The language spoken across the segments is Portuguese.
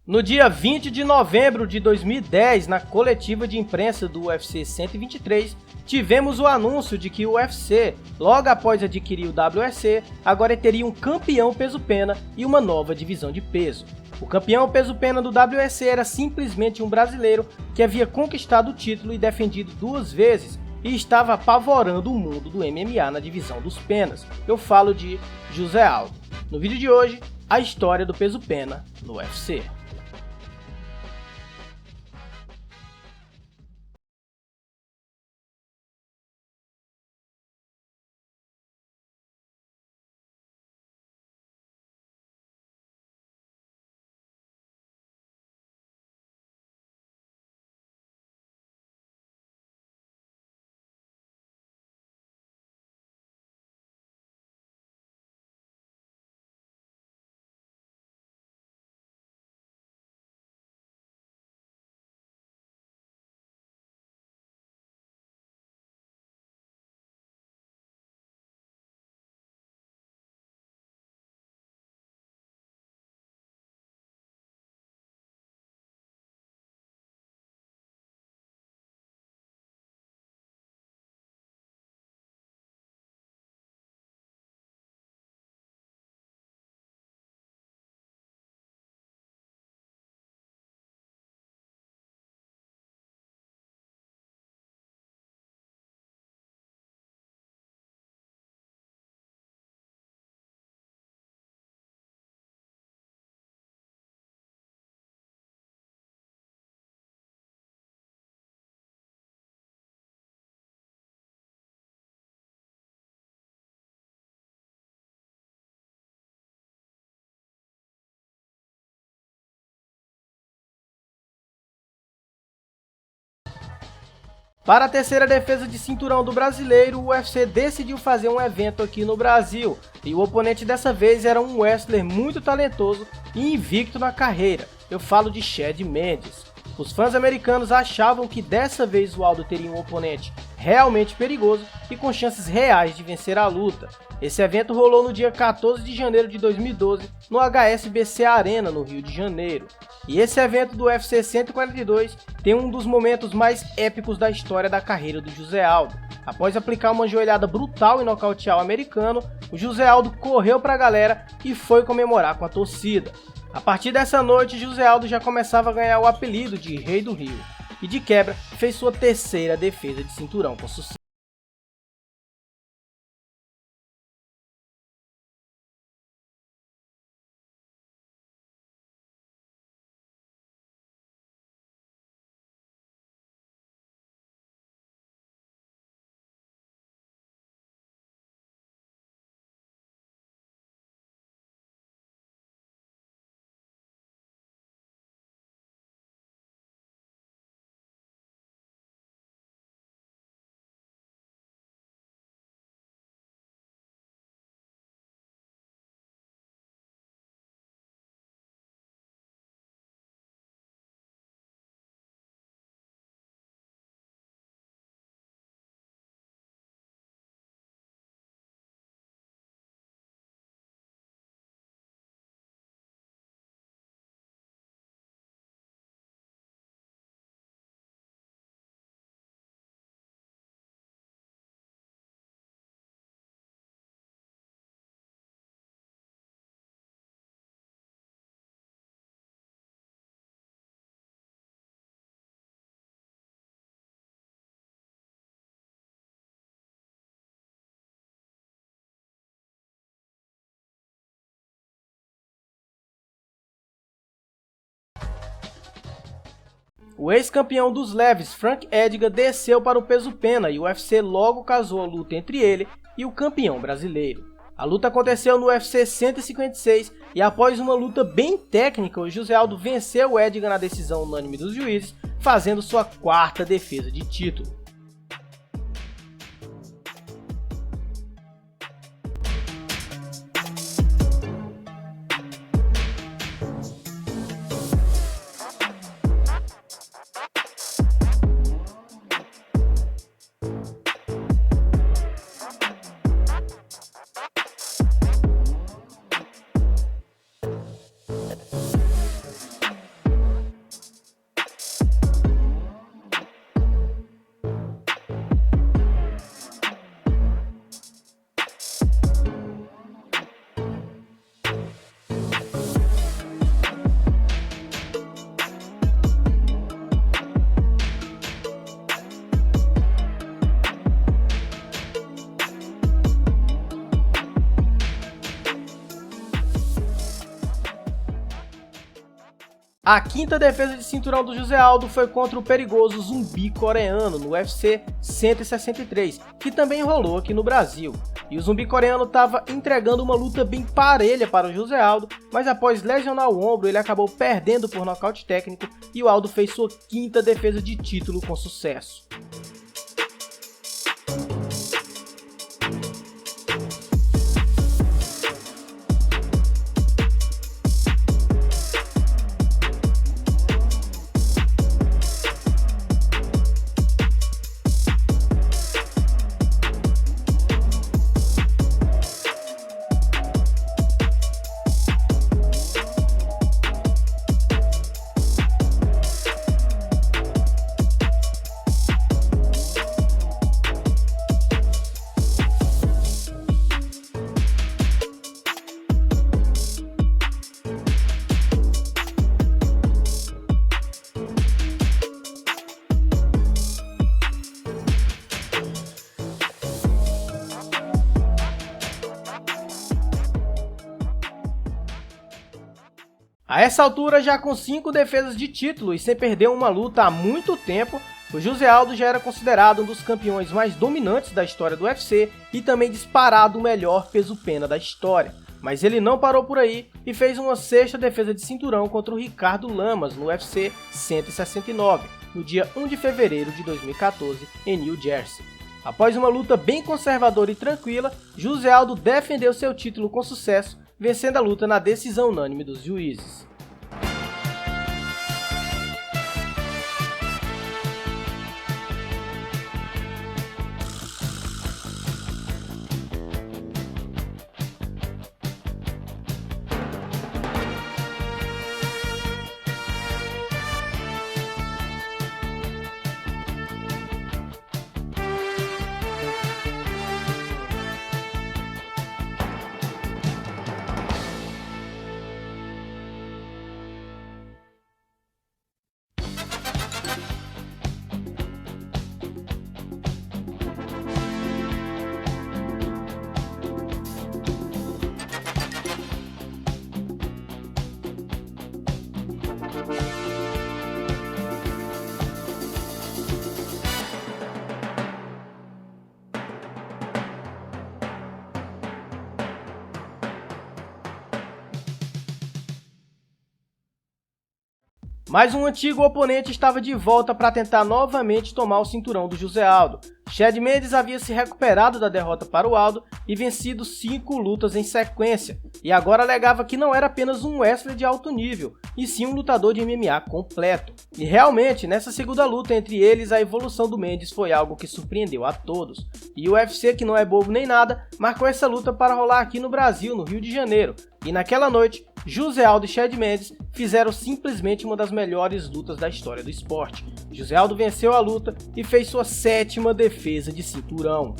No dia 20 de novembro de 2010, na coletiva de imprensa do UFC 123, tivemos o anúncio de que o UFC, logo após adquirir o WEC, agora teria um campeão peso-pena e uma nova divisão de peso. O campeão peso-pena do WEC era simplesmente um brasileiro que havia conquistado o título e defendido 2 vezes e estava apavorando o mundo do MMA na divisão dos penas. Eu falo de José Aldo. No vídeo de hoje, a história do peso-pena no UFC. Para a terceira defesa de cinturão do brasileiro, o UFC decidiu fazer um evento aqui no Brasil, e o oponente dessa vez era um wrestler muito talentoso e invicto na carreira. Eu falo de Chad Mendes. Os fãs americanos achavam que dessa vez o Aldo teria um oponente realmente perigoso e com chances reais de vencer a luta. Esse evento rolou no dia 14 de janeiro de 2012 no HSBC Arena, no Rio de Janeiro. E esse evento do UFC 142 tem um dos momentos mais épicos da história da carreira do José Aldo. Após aplicar uma joelhada brutal e nocautear o americano, o José Aldo correu para a galera e foi comemorar com a torcida. A partir dessa noite, José Aldo já começava a ganhar o apelido de Rei do Rio, e de quebra fez sua terceira defesa de cinturão com sucesso. O ex-campeão dos leves, Frank Edgar, desceu para o peso-pena e o UFC logo casou a luta entre ele e o campeão brasileiro. A luta aconteceu no UFC 156 e após uma luta bem técnica, o José Aldo venceu o Edgar na decisão unânime dos juízes, fazendo sua 4ª defesa de título. A quinta defesa de cinturão do José Aldo foi contra o perigoso zumbi coreano no UFC 163, que também rolou aqui no Brasil. E o zumbi coreano estava entregando uma luta bem parelha para o José Aldo, mas após lesionar o ombro ele acabou perdendo por nocaute técnico e o Aldo fez sua quinta defesa de título com sucesso. A essa altura, já com 5 defesas de título e sem perder uma luta há muito tempo, o José Aldo já era considerado um dos campeões mais dominantes da história do UFC e também disparado o melhor peso-pena da história. Mas ele não parou por aí e fez uma sexta defesa de cinturão contra o Ricardo Lamas no UFC 169, no dia 1 de fevereiro de 2014, em New Jersey. Após uma luta bem conservadora e tranquila, José Aldo defendeu seu título com sucesso, vencendo a luta na decisão unânime dos juízes. Mas um antigo oponente estava de volta para tentar novamente tomar o cinturão do José Aldo. Chad Mendes havia se recuperado da derrota para o Aldo e vencido 5 lutas em sequência, e agora alegava que não era apenas um wrestler de alto nível, e sim um lutador de MMA completo. E realmente, nessa segunda luta entre eles, a evolução do Mendes foi algo que surpreendeu a todos. E o UFC, que não é bobo nem nada, marcou essa luta para rolar aqui no Brasil, no Rio de Janeiro, e naquela noite, José Aldo e Chad Mendes fizeram simplesmente uma das melhores lutas da história do esporte. José Aldo venceu a luta e fez sua 7ª defesa de cinturão.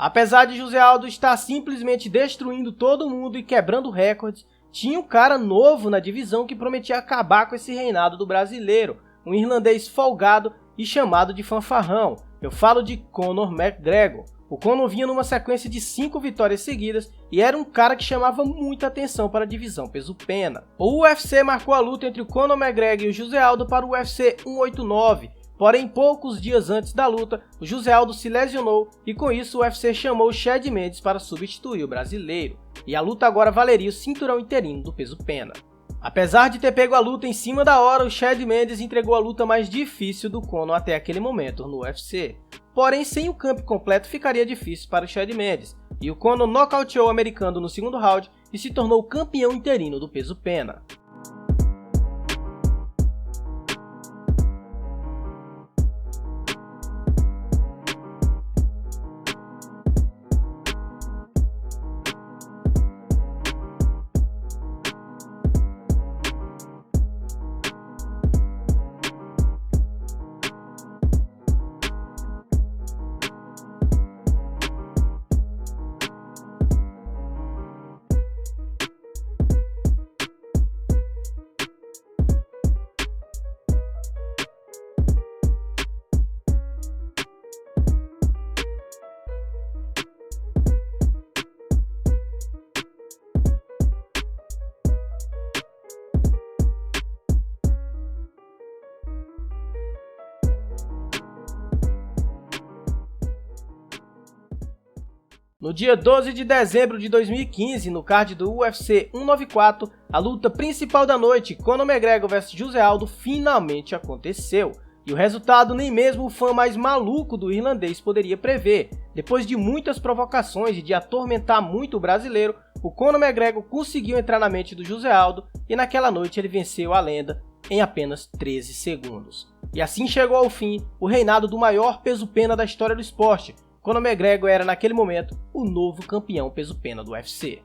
Apesar de José Aldo estar simplesmente destruindo todo mundo e quebrando recordes, tinha um cara novo na divisão que prometia acabar com esse reinado do brasileiro, um irlandês folgado e chamado de fanfarrão. Eu falo de Conor McGregor. O Conor vinha numa sequência de 5 vitórias seguidas e era um cara que chamava muita atenção para a divisão peso-pena. O UFC marcou a luta entre o Conor McGregor e o José Aldo para o UFC 189, porém poucos dias antes da luta, o José Aldo se lesionou e com isso o UFC chamou o Chad Mendes para substituir o brasileiro, e a luta agora valeria o cinturão interino do peso-pena. Apesar de ter pego a luta em cima da hora, o Chad Mendes entregou a luta mais difícil do Conor até aquele momento no UFC. Porém, sem o camp completo ficaria difícil para o Chad Mendes, e o Conor nocauteou o americano no segundo round e se tornou campeão interino do peso-pena. No dia 12 de dezembro de 2015, no card do UFC 194, a luta principal da noite, Conor McGregor vs José Aldo, finalmente aconteceu. E o resultado nem mesmo o fã mais maluco do irlandês poderia prever. Depois de muitas provocações e de atormentar muito o brasileiro, o Conor McGregor conseguiu entrar na mente do José Aldo e naquela noite ele venceu a lenda em apenas 13 segundos. E assim chegou ao fim o reinado do maior peso-pena da história do esporte. Conor McGregor era naquele momento o novo campeão peso-pena do UFC.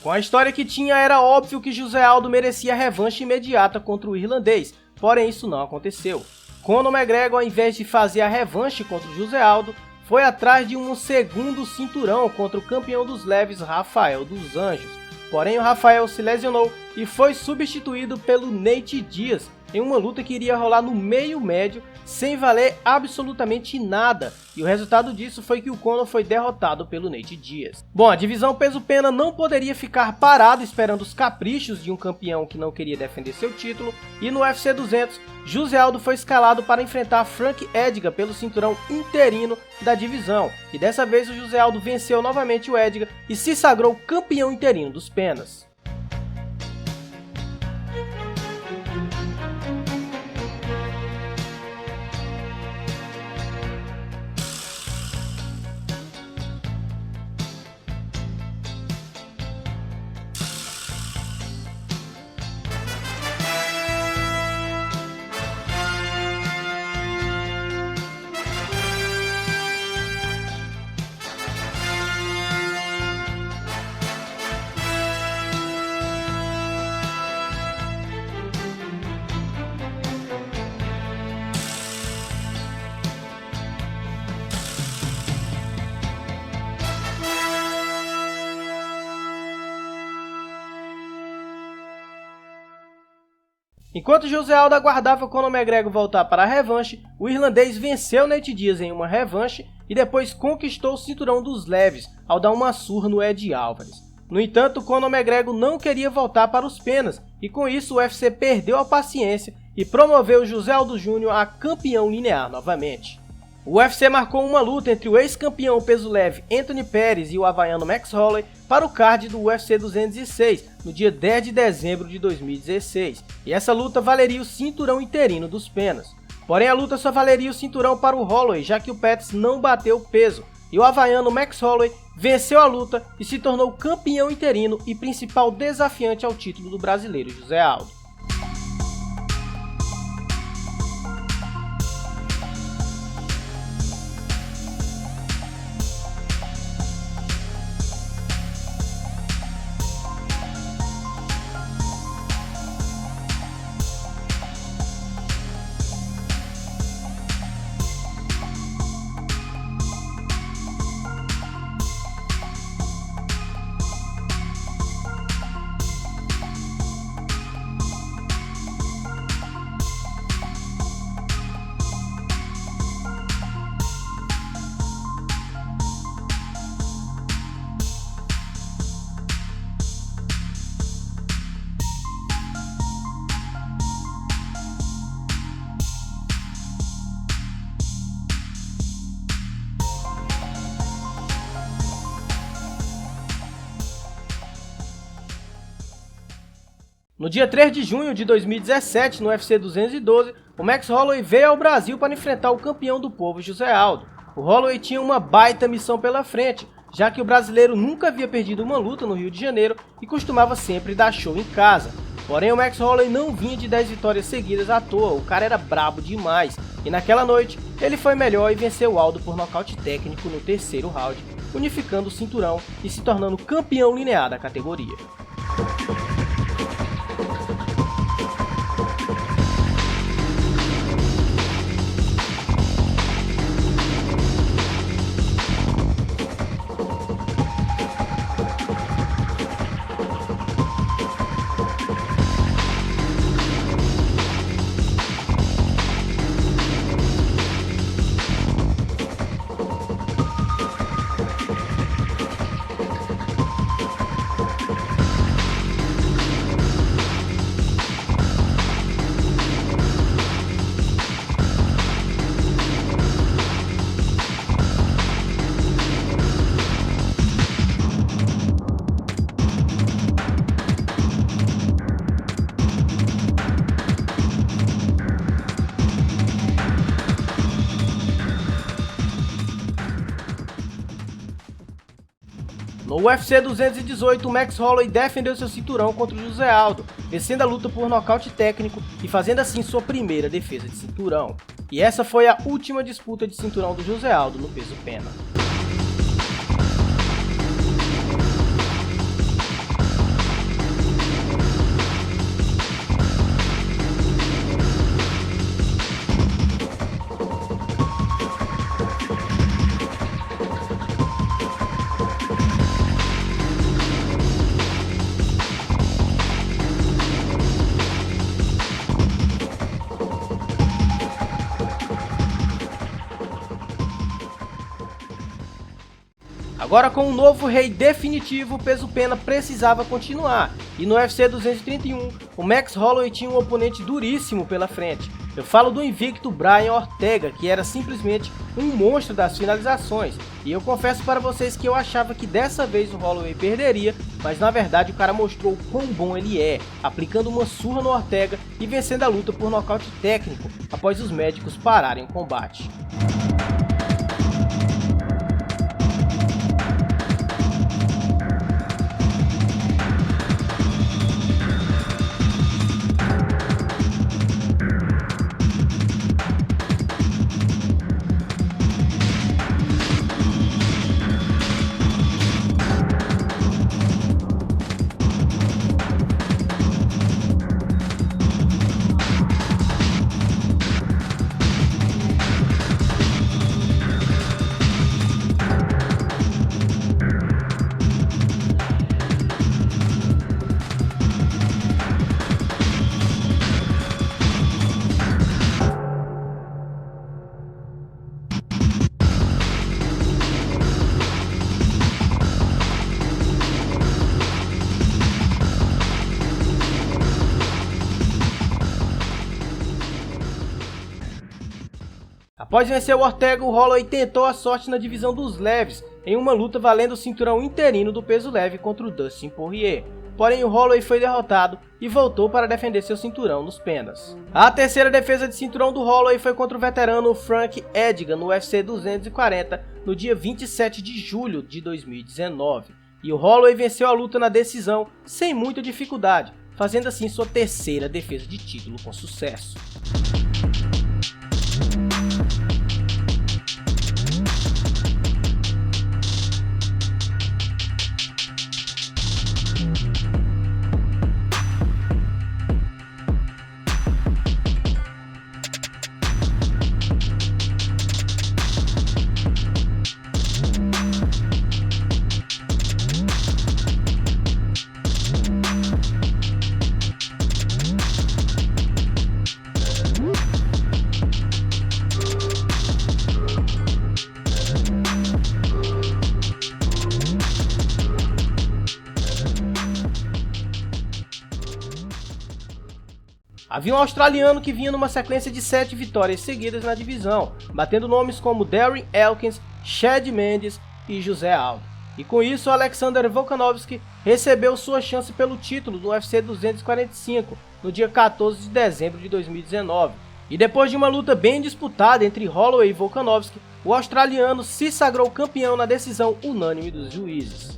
Com a história que tinha, era óbvio que José Aldo merecia revanche imediata contra o irlandês, porém isso não aconteceu. Conor McGregor, ao invés de fazer a revanche contra o José Aldo, foi atrás de um segundo cinturão contra o campeão dos leves Rafael dos Anjos. Porém, o Rafael se lesionou e foi substituído pelo Nate Diaz em uma luta que iria rolar no meio médio sem valer absolutamente nada, e o resultado disso foi que o Conor foi derrotado pelo Nate Diaz. Bom, a divisão peso-pena não poderia ficar parada esperando os caprichos de um campeão que não queria defender seu título, e no UFC 200, José Aldo foi escalado para enfrentar Frank Edgar pelo cinturão interino da divisão, e dessa vez o José Aldo venceu novamente o Edgar e se sagrou campeão interino dos penas. Enquanto José Aldo aguardava Conor McGregor voltar para a revanche, o irlandês venceu Nate Diaz em uma revanche e depois conquistou o cinturão dos leves ao dar uma surra no Ed Álvares. No entanto, Conor McGregor não queria voltar para os penas e com isso o UFC perdeu a paciência e promoveu José Aldo Jr. a campeão linear novamente. O UFC marcou uma luta entre o ex-campeão peso leve Anthony Pettis e o havaiano Max Holloway para o card do UFC 206, no dia 10 de dezembro de 2016, e essa luta valeria o cinturão interino dos penas. Porém, a luta só valeria o cinturão para o Holloway, já que o Pettis não bateu o peso, e o havaiano Max Holloway venceu a luta e se tornou campeão interino e principal desafiante ao título do brasileiro José Aldo. No dia 3 de junho de 2017, no UFC 212, o Max Holloway veio ao Brasil para enfrentar o campeão do povo José Aldo. O Holloway tinha uma baita missão pela frente, já que o brasileiro nunca havia perdido uma luta no Rio de Janeiro e costumava sempre dar show em casa. Porém, o Max Holloway não vinha de 10 vitórias seguidas à toa, o cara era brabo demais. E naquela noite, ele foi melhor e venceu o Aldo por nocaute técnico no terceiro round, unificando o cinturão e se tornando campeão linear da categoria. No UFC 218, o Max Holloway defendeu seu cinturão contra o José Aldo, vencendo a luta por nocaute técnico e fazendo assim sua primeira defesa de cinturão. E essa foi a última disputa de cinturão do José Aldo no peso pena. Agora, com um novo rei definitivo, o peso pena precisava continuar, e no UFC 231, o Max Holloway tinha um oponente duríssimo pela frente. Eu falo do invicto Brian Ortega, que era simplesmente um monstro das finalizações, e eu confesso para vocês que eu achava que dessa vez o Holloway perderia, mas na verdade o cara mostrou o quão bom ele é, aplicando uma surra no Ortega e vencendo a luta por nocaute técnico, após os médicos pararem o combate. Após vencer o Ortega, o Holloway tentou a sorte na divisão dos leves, em uma luta valendo o cinturão interino do peso leve contra o Dustin Poirier. Porém, o Holloway foi derrotado e voltou para defender seu cinturão nos penas. A terceira defesa de cinturão do Holloway foi contra o veterano Frank Edgar no UFC 240, no dia 27 de julho de 2019. E o Holloway venceu a luta na decisão sem muita dificuldade, fazendo assim sua terceira defesa de título com sucesso. Havia um australiano que vinha numa sequência de 7 vitórias seguidas na divisão, batendo nomes como Darren Elkins, Chad Mendes e José Aldo. E com isso, Alexander Volkanovski recebeu sua chance pelo título do UFC 245 no dia 14 de dezembro de 2019. E depois de uma luta bem disputada entre Holloway e Volkanovski, o australiano se sagrou campeão na decisão unânime dos juízes.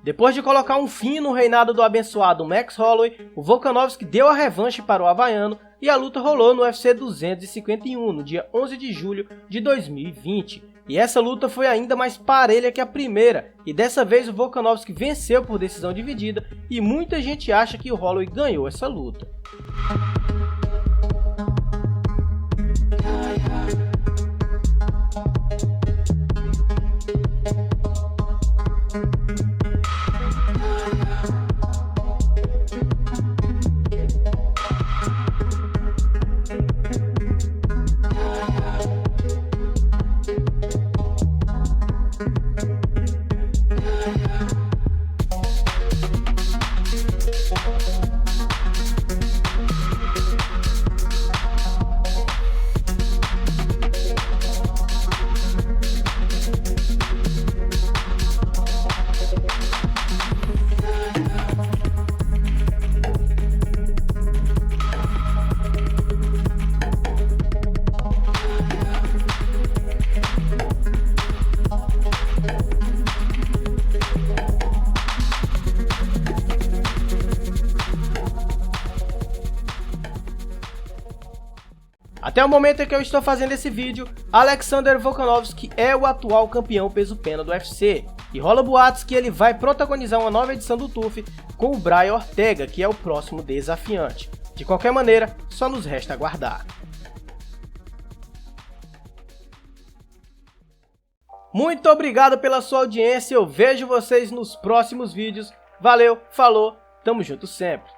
Depois de colocar um fim no reinado do abençoado Max Holloway, o Volkanovski deu a revanche para o havaiano e a luta rolou no UFC 251, no dia 11 de julho de 2020. E essa luta foi ainda mais parelha que a primeira, e dessa vez o Volkanovski venceu por decisão dividida, e muita gente acha que o Holloway ganhou essa luta. Até o momento em que eu estou fazendo esse vídeo, Alexander Volkanovski é o atual campeão peso-pena do UFC, e rola boatos que ele vai protagonizar uma nova edição do TUF com o Brian Ortega, que é o próximo desafiante. De qualquer maneira, só nos resta aguardar. Muito obrigado pela sua audiência, eu vejo vocês nos próximos vídeos. Valeu, falou, tamo junto sempre.